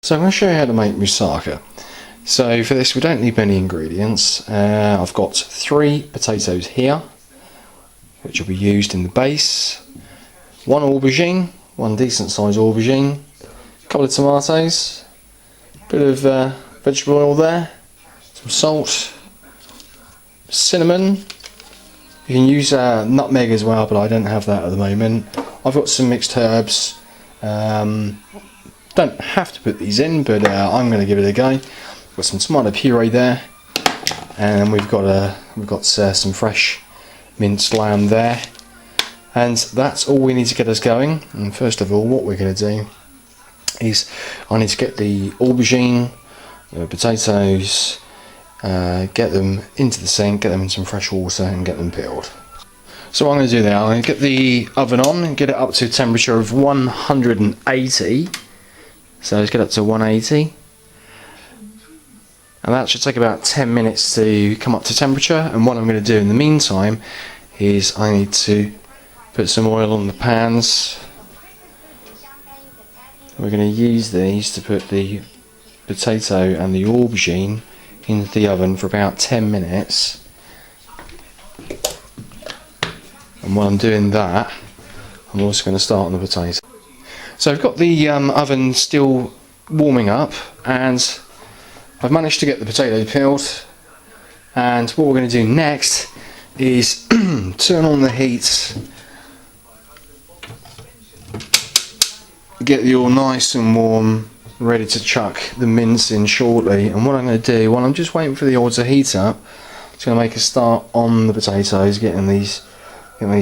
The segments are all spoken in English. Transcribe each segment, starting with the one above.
So I'm going to show you how to make moussaka. So for this we don't need many ingredients. I've got 3 potatoes here, which will be used in the base, 1 aubergine, 1 decent sized aubergine, a couple of tomatoes, a bit of vegetable oil there, some salt, cinnamon. You can use nutmeg as well, but I don't have that at the moment. I've got some mixed herbs. Don't have to put these in, but I'm going to give it a go. Got some tomato puree there, and we've got some fresh minced lamb there, and that's all we need to get us going. And first of all, what we're going to do is I need to get the aubergine, the potatoes, get them into the sink, get them in some fresh water, and get them peeled. So what I'm going to do now, I'm going to get the oven on and get it up to a temperature of 180. So let's get up to 180, and that should take about 10 minutes to come up to temperature. And what I'm going to do in the meantime is I need to put some oil on the pans. We're going to use these to put the potato and the aubergine into the oven for about 10 minutes. And while I'm doing that, I'm also going to start on the potato. So I've got the oven still warming up, and I've managed to get the potato peeled. And what we're going to do next is turn on the heat, get the oil nice and warm, ready to chuck the mince in shortly. And what I'm going to do, while I'm just waiting for the oil to heat up, I'm just going to make a start on the potatoes, getting these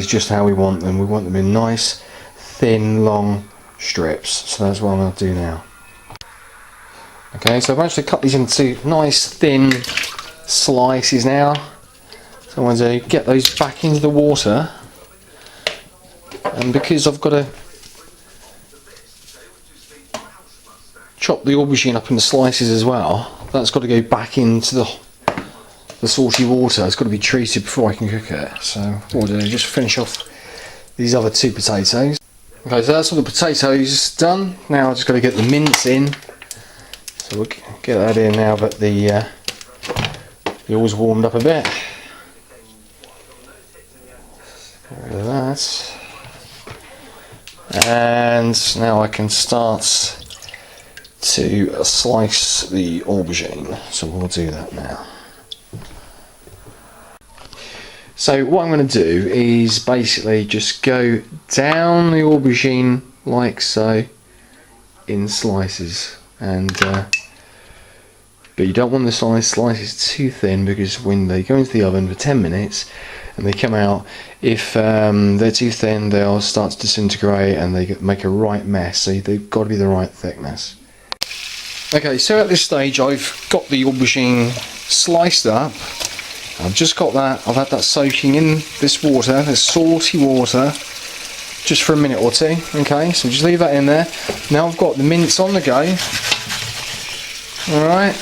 just how we want them. We want them in nice, thin, long strips. So that's what I'm going to do now. Okay, so I've managed to cut these into nice, thin slices now. So I'm going to get those back into the water, and because I've got to chop the aubergine up into slices as well, that's got to go back into the salty water. It's got to be treated before I can cook it. So what I'll do is just finish off these other 2 potatoes. Okay, so that's all the potatoes done. Now I've just got to get the mince in. So we'll get that in now that the oil's warmed up a bit. Get rid of that. And now I can start to slice the aubergine. So we'll do that now. So what I'm going to do is basically just go down the aubergine like so in slices, and but you don't want the slices too thin, because when they go into the oven for 10 minutes and they come out, if they're too thin, they'll start to disintegrate and they make a right mess. So they've got to be the right thickness. Okay, so at this stage I've got the aubergine sliced up. I've just got that, I've had that soaking in this water, this salty water, just for a minute or 2. Okay, so just leave that in there. Now I've got the mince on the go. Alright,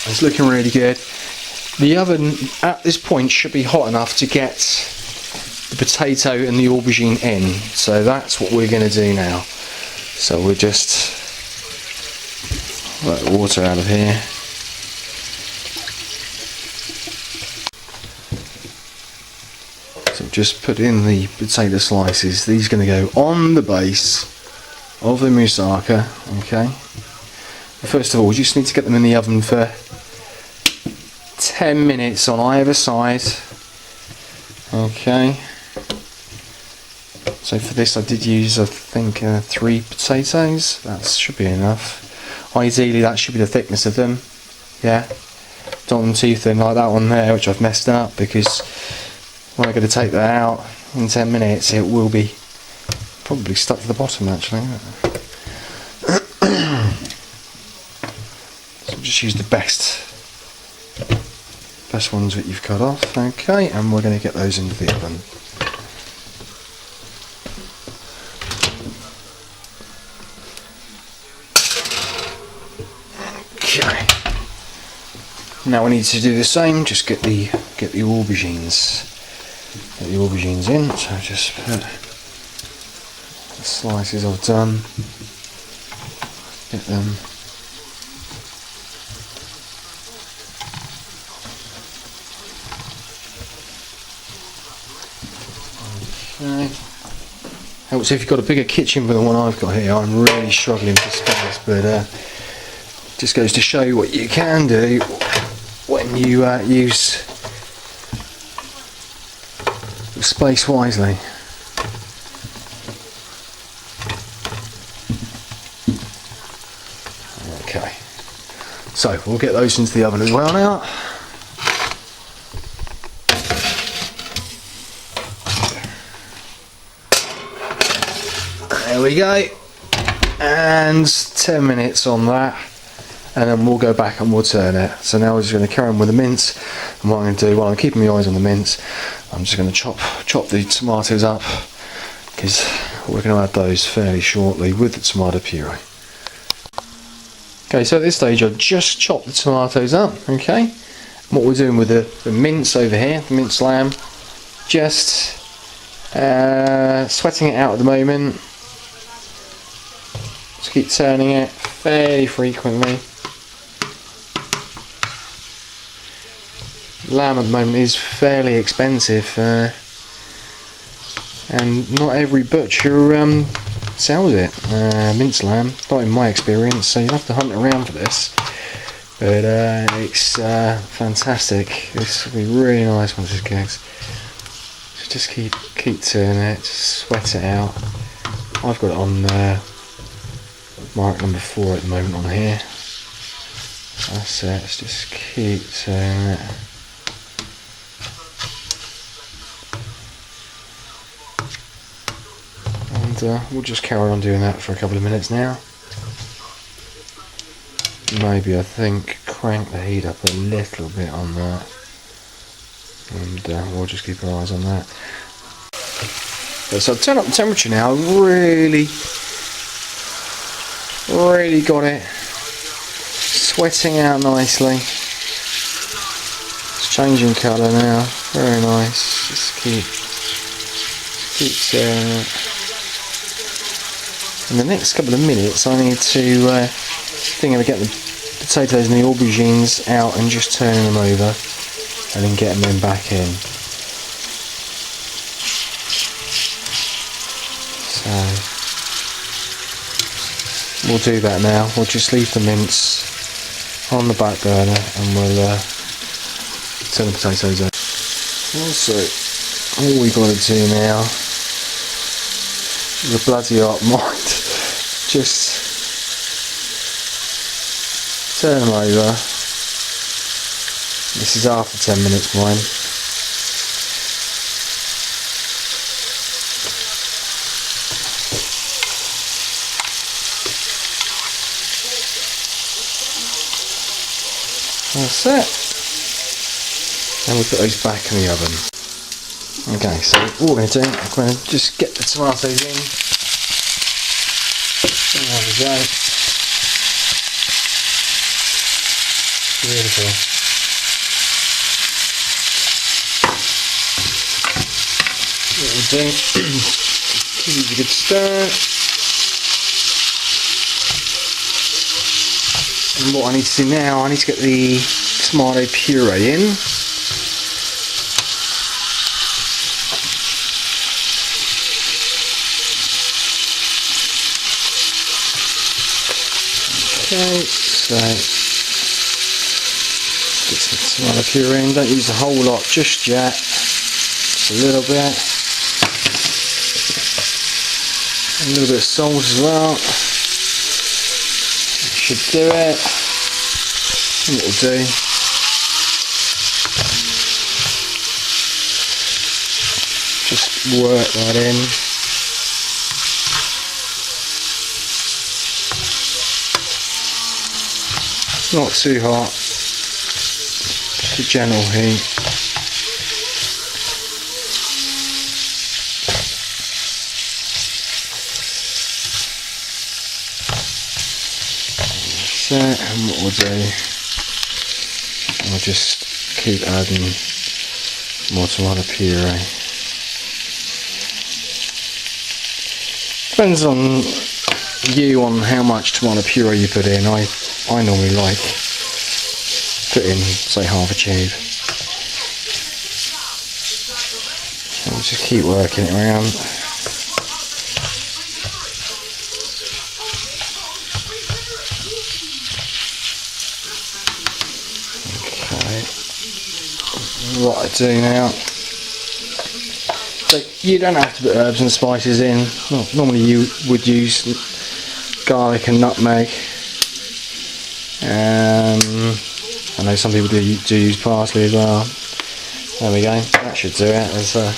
it's looking really good. The oven at this point should be hot enough to get the potato and the aubergine in. So that's what we're going to do now. So we'll just let the water out of here. So just put in the potato slices. These are going to go on the base of the moussaka. Okay. First of all, we just need to get them in the oven for 10 minutes on either side. Okay. So for this I did use, I think, 3 potatoes. That should be enough. Ideally that should be the thickness of them. Yeah. Don't want them too thin like that one there, which I've messed up, because when I'm going to take that out in 10 minutes, it will be probably stuck to the bottom actually. So just use the best ones that you've cut off. Okay, and we're going to get those into the oven. Okay. Now we need to do the same. Just get the aubergines. Get the aubergines in. So just put the slices I've done Get them. Okay. Helps if you've got a bigger kitchen than the one I've got here. I'm really struggling for space, but just goes to show you what you can do when you use space wisely. Okay, so we'll get those into the oven as well now. There we go, and 10 minutes on that, and then we'll go back and we'll turn it. So now we're just going to carry on with the mince, and what I'm going to do while I'm keeping my eyes on the mince, I'm just going to chop the tomatoes up, because we're going to add those fairly shortly with the tomato puree. Okay, so at this stage I've just chopped the tomatoes up. Okay, what we're doing with the mince over here, the minced lamb, just sweating it out at the moment. Just keep turning it fairly frequently. Lamb at the moment is fairly expensive, and not every butcher sells it, minced lamb, not in my experience, so you'll have to hunt around for this, but it's fantastic. This will be really nice once it cooks. So just keep turning it, just sweat it out. I've got it on mark number 4 at the moment on here. That's it, let's just keep turning it. And we'll just carry on doing that for a couple of minutes now. Maybe, I think, crank the heat up a little bit on that, and we'll just keep our eyes on that. So I've turned up the temperature now. Really got it sweating out nicely. It's changing colour now, very nice. Just keep turning it. In the next couple of minutes I need to think of getting the potatoes and the aubergines out and just turning them over, and then getting them back in. So we'll do that now. We'll just leave the mince on the back burner and we'll turn the potatoes over. Also, all we've got to do now, the bloody hot mind, just turn them over. This is after 10 minutes, mine. That's it. And we put those back in the oven. Okay, so what we're going to do, we're going to just get the tomatoes in. There we go. Beautiful. What we'll do, give it a good stir. And what I need to do now, I need to get the tomato puree in. Okay, so get some tomato puree in. Don't use a whole lot just yet, just a little bit. A little bit of salt as well. Should do it. And it'll do. Just work that in. Not too hot, just a gentle heat. So, and what we'll do, we'll just keep adding more tomato puree. Depends on you on how much tomato puree you put in. I normally like put in, say, half a tube. And just keep working it around. Okay. What I do now, so you don't have to put herbs and spices in. Well, normally you would use garlic and nutmeg. I know some people do use parsley as well. There we go, that should do it. There's a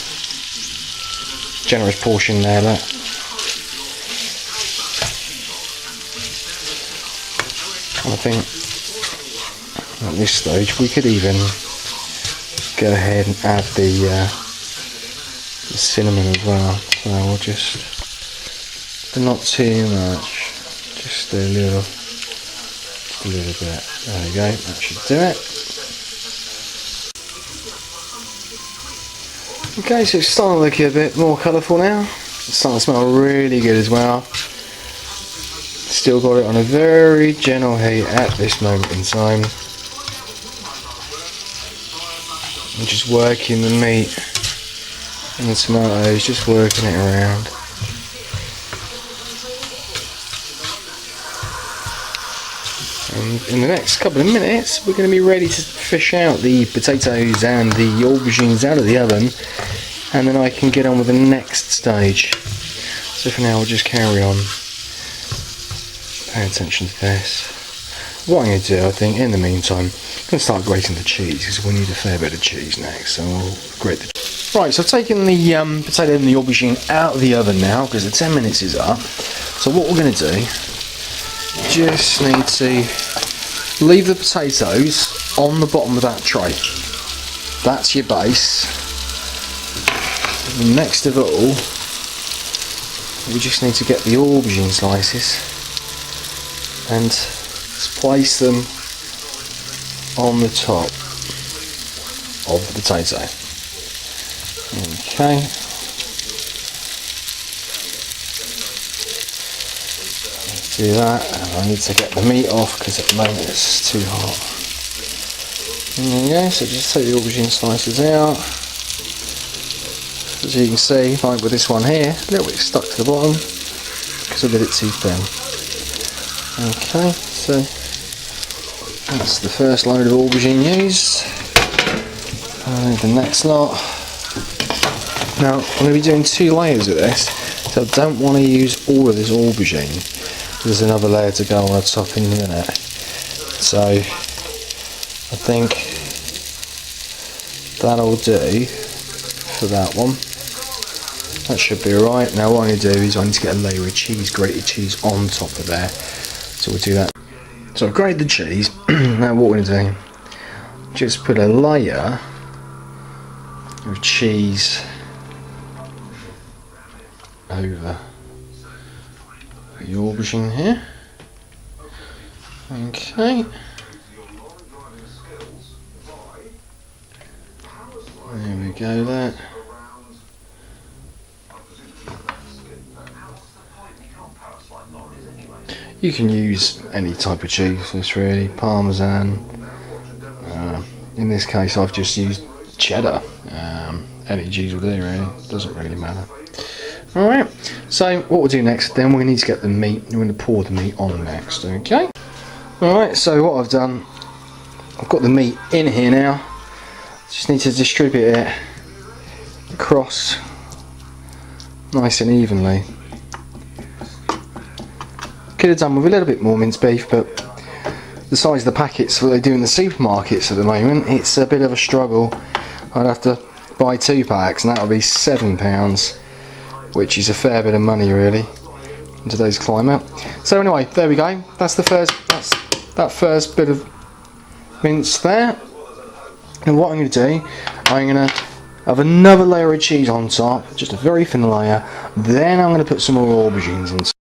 generous portion there, look. I think at this stage we could even go ahead and add the cinnamon as well. So we'll just, but not too much, just a little bit. There we go, that should do it. Okay, so it's starting to look a bit more colourful now. It's starting to smell really good as well. Still got it on a very gentle heat at this moment in time. I'm just working the meat and the tomatoes, just working it around. And in the next couple of minutes we're going to be ready to fish out the potatoes and the aubergines out of the oven, and then I can get on with the next stage. So for now we'll just carry on. Pay attention to this. What I'm going to do, I think, in the meantime, I'm going to start grating the cheese, because we need a fair bit of cheese next, so I'll grate the cheese. Right, so I've taken the potato and the aubergine out of the oven now, because the 10 minutes is up. So what we're going to do, just need to leave the potatoes on the bottom of that tray. That's your base. And next of all, we just need to get the aubergine slices and just place them on the top of the potato. Okay. Do that, and I need to get the meat off because at the moment it's too hot. There you go, so just take the aubergine slices out. As you can see, like with this one here, a little bit stuck to the bottom because I did it too thin. Okay, so that's the first load of aubergine used. And the next lot. Now I'm going to be doing 2 layers of this, so I don't want to use all of this aubergine. There's another layer to go on the top in a minute. So I think that'll do for that one. That should be alright. Now what I'm going to do is I need to get a layer of cheese, grated cheese on top of there. So we'll do that. So I've grated the cheese. Now what we're going to do, just put a layer of cheese over the aubergine here. Okay. There we go there. You can use any type of cheese, this really, Parmesan. In this case I've just used cheddar. Any cheese will do really, doesn't really matter. Alright, so what we'll do next, then we need to get the meat, we're going to pour the meat on next, okay? Alright, so what I've done, I've got the meat in here now, just need to distribute it across nice and evenly. Could have done with a little bit more minced beef, but the size of the packets that they do in the supermarkets at the moment, it's a bit of a struggle. I'd have to buy 2 packs and that would be £7, which is a fair bit of money really in today's climate. So anyway, there we go. That's that first bit of mince there. And what I'm going to do, I'm going to have another layer of cheese on top, just a very thin layer. Then I'm going to put some more aubergines on top.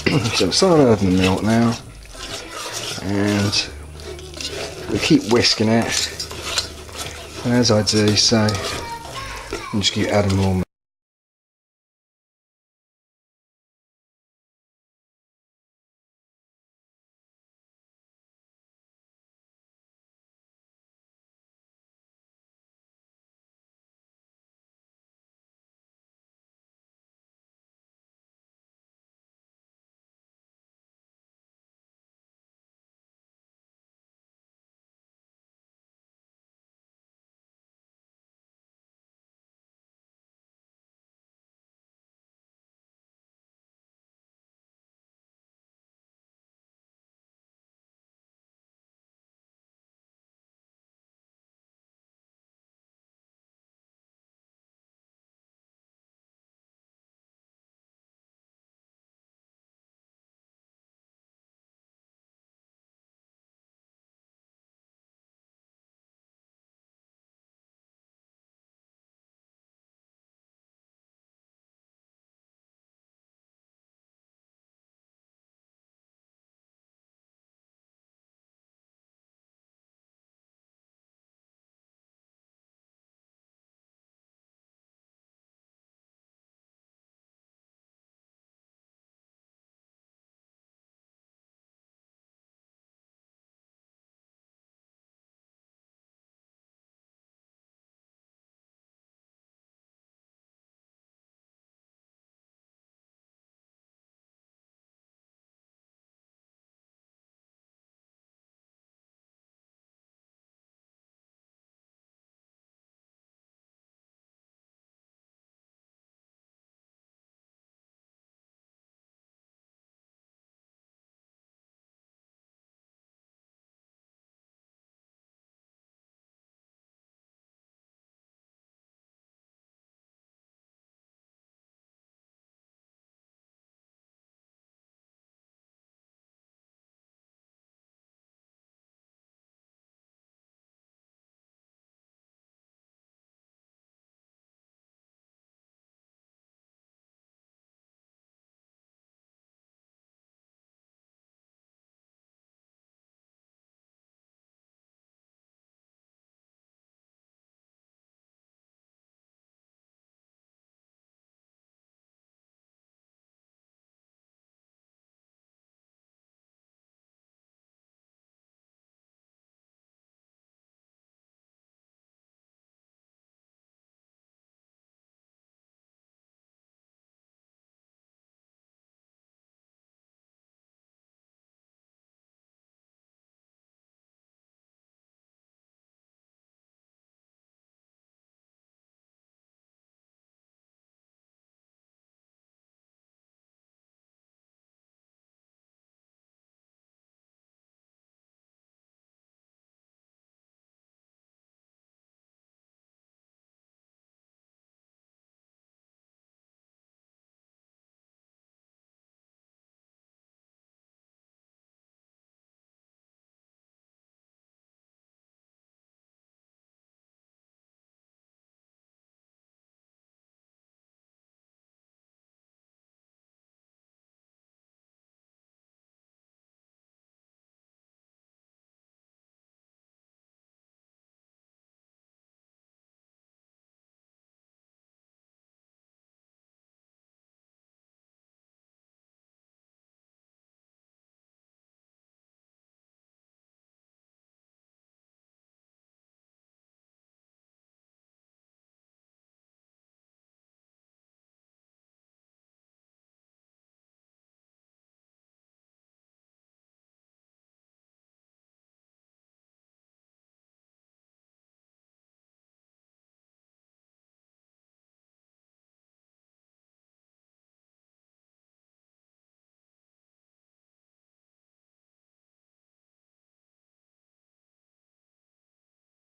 So some of the milk now, and we keep whisking it, and as I do so, I'm just keep adding more milk.